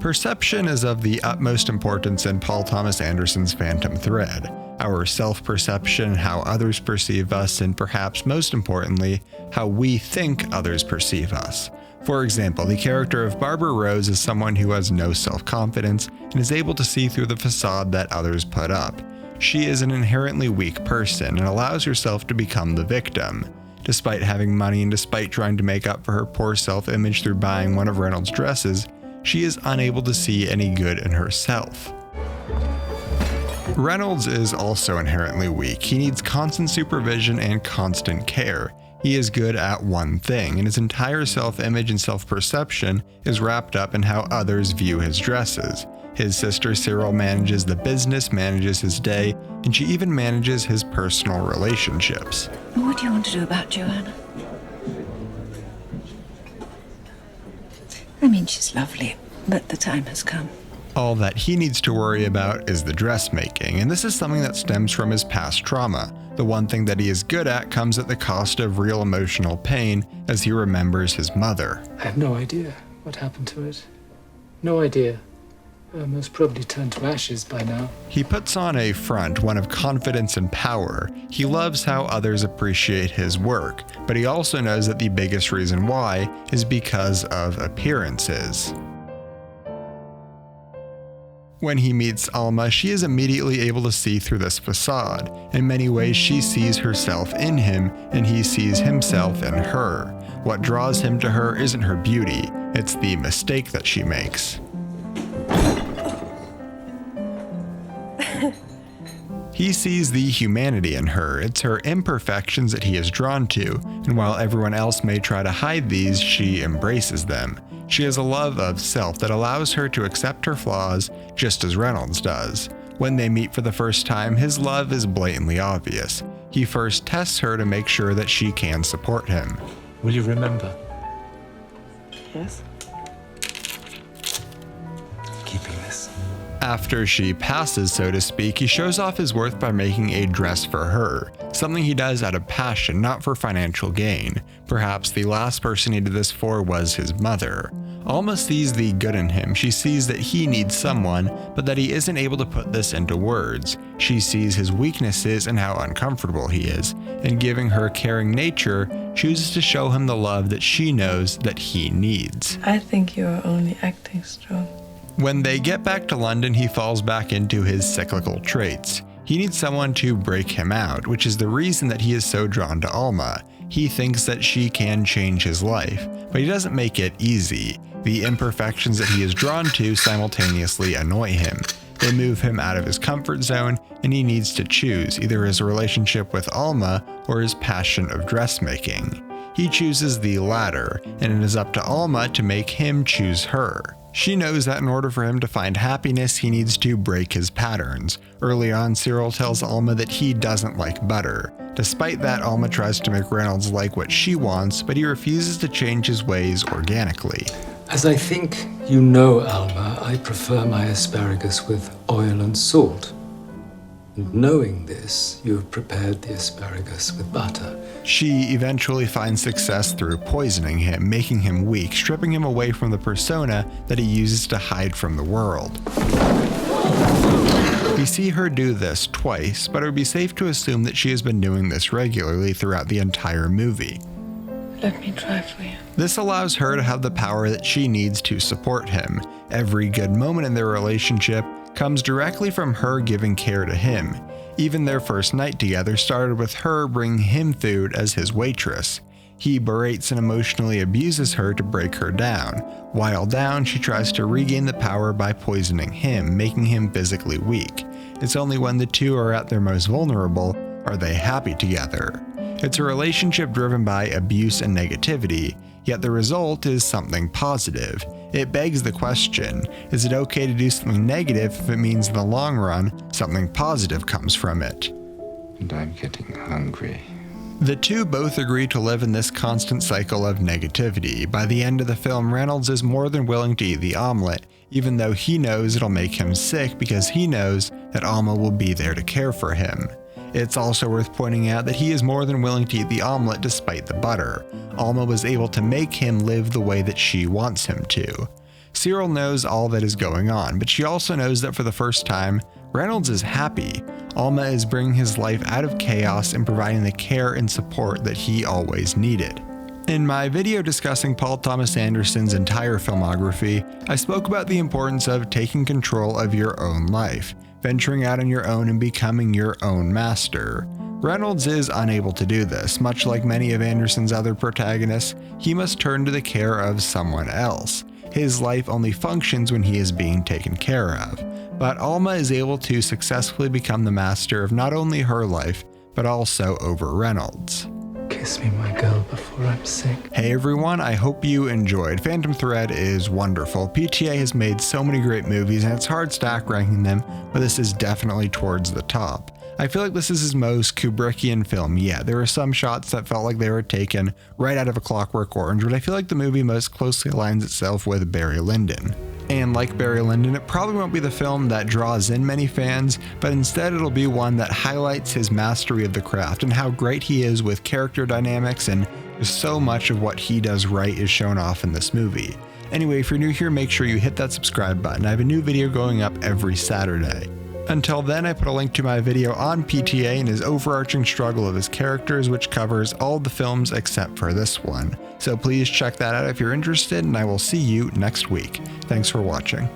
Perception is of the utmost importance in Paul Thomas Anderson's Phantom Thread. Our self-perception, how others perceive us, and perhaps most importantly, how we think others perceive us. For example, the character of Barbara Rose is someone who has no self-confidence and is able to see through the facade that others put up. She is an inherently weak person and allows herself to become the victim. Despite having money and despite trying to make up for her poor self-image through buying one of Reynolds' dresses, she is unable to see any good in herself. Reynolds is also inherently weak. He needs constant supervision and constant care. He is good at one thing, and his entire self-image and self-perception is wrapped up in how others view his dresses. His sister Cyril manages the business, manages his day, and she even manages his personal relationships. What do you want to do about Joanna? I mean, she's lovely, but the time has come. All that he needs to worry about is the dressmaking, and this is something that stems from his past trauma. The one thing that he is good at comes at the cost of real emotional pain as he remembers his mother. I have no idea what happened to it. No idea. Most probably turned to ashes by now. He puts on a front, one of confidence and power. He loves how others appreciate his work, but he also knows that the biggest reason why is because of appearances. When he meets Alma, she is immediately able to see through this facade. In many ways, she sees herself in him, and he sees himself in her. What draws him to her isn't her beauty, it's the mistake that she makes. He sees the humanity in her. It's her imperfections that he is drawn to, and while everyone else may try to hide these, she embraces them. She has a love of self that allows her to accept her flaws just as Reynolds does. When they meet for the first time, his love is blatantly obvious. He first tests her to make sure that she can support him. Will you remember? Yes. Keeping this. After she passes, so to speak, he shows off his worth by making a dress for her, something he does out of passion, not for financial gain. Perhaps the last person he did this for was his mother. Alma sees the good in him. She sees that he needs someone, but that he isn't able to put this into words. She sees his weaknesses and how uncomfortable he is, and giving her caring nature, chooses to show him the love that she knows that he needs. I think you are only acting strong. When they get back to London, he falls back into his cyclical traits. He needs someone to break him out, which is the reason that he is so drawn to Alma. He thinks that she can change his life, but he doesn't make it easy. The imperfections that he is drawn to simultaneously annoy him. They move him out of his comfort zone, and he needs to choose either his relationship with Alma or his passion of dressmaking. He chooses the latter, and it is up to Alma to make him choose her. She knows that in order for him to find happiness, he needs to break his patterns. Early on, Cyril tells Alma that he doesn't like butter. Despite that, Alma tries to make Reynolds like what she wants, but he refuses to change his ways organically. As I think you know, Alma, I prefer my asparagus with oil and salt. And knowing this, you have prepared the asparagus with butter. She eventually finds success through poisoning him, making him weak, stripping him away from the persona that he uses to hide from the world. We see her do this twice, but it would be safe to assume that she has been doing this regularly throughout the entire movie. Let me try for you. This allows her to have the power that she needs to support him. Every good moment in their relationship comes directly from her giving care to him. Even their first night together started with her bringing him food as his waitress. He berates and emotionally abuses her to break her down. While down, she tries to regain the power by poisoning him, making him physically weak. It's only when the two are at their most vulnerable are they happy together. It's a relationship driven by abuse and negativity, yet the result is something positive. It begs the question, is it okay to do something negative if it means in the long run, something positive comes from it? And I'm getting hungry. The two both agree to live in this constant cycle of negativity. By the end of the film, Reynolds is more than willing to eat the omelet, even though he knows it'll make him sick because he knows that Alma will be there to care for him. It's also worth pointing out that he is more than willing to eat the omelet despite the butter. Alma was able to make him live the way that she wants him to. Cyril knows all that is going on, but she also knows that for the first time, Reynolds is happy. Alma is bringing his life out of chaos and providing the care and support that he always needed. In my video discussing Paul Thomas Anderson's entire filmography, I spoke about the importance of taking control of your own life, venturing out on your own and becoming your own master. Reynolds is unable to do this. Much like many of Anderson's other protagonists, he must turn to the care of someone else. His life only functions when he is being taken care of. But Alma is able to successfully become the master of not only her life, but also over Reynolds. Kiss me, my girl, before I'm sick. Hey everyone, I hope you enjoyed. Phantom Thread is wonderful. PTA has made so many great movies and it's hard stack ranking them, but this is definitely towards the top. I feel like this is his most Kubrickian film yet. There were some shots that felt like they were taken right out of A Clockwork Orange, but I feel like the movie most closely aligns itself with Barry Lyndon. And like Barry Lyndon, it probably won't be the film that draws in many fans, but instead it'll be one that highlights his mastery of the craft and how great he is with character dynamics, and just so much of what he does right is shown off in this movie. Anyway, if you're new here, make sure you hit that subscribe button. I have a new video going up every Saturday. Until then, I put a link to my video on PTA and his overarching struggle of his characters, which covers all the films except for this one. So please check that out if you're interested, and I will see you next week. Thanks for watching.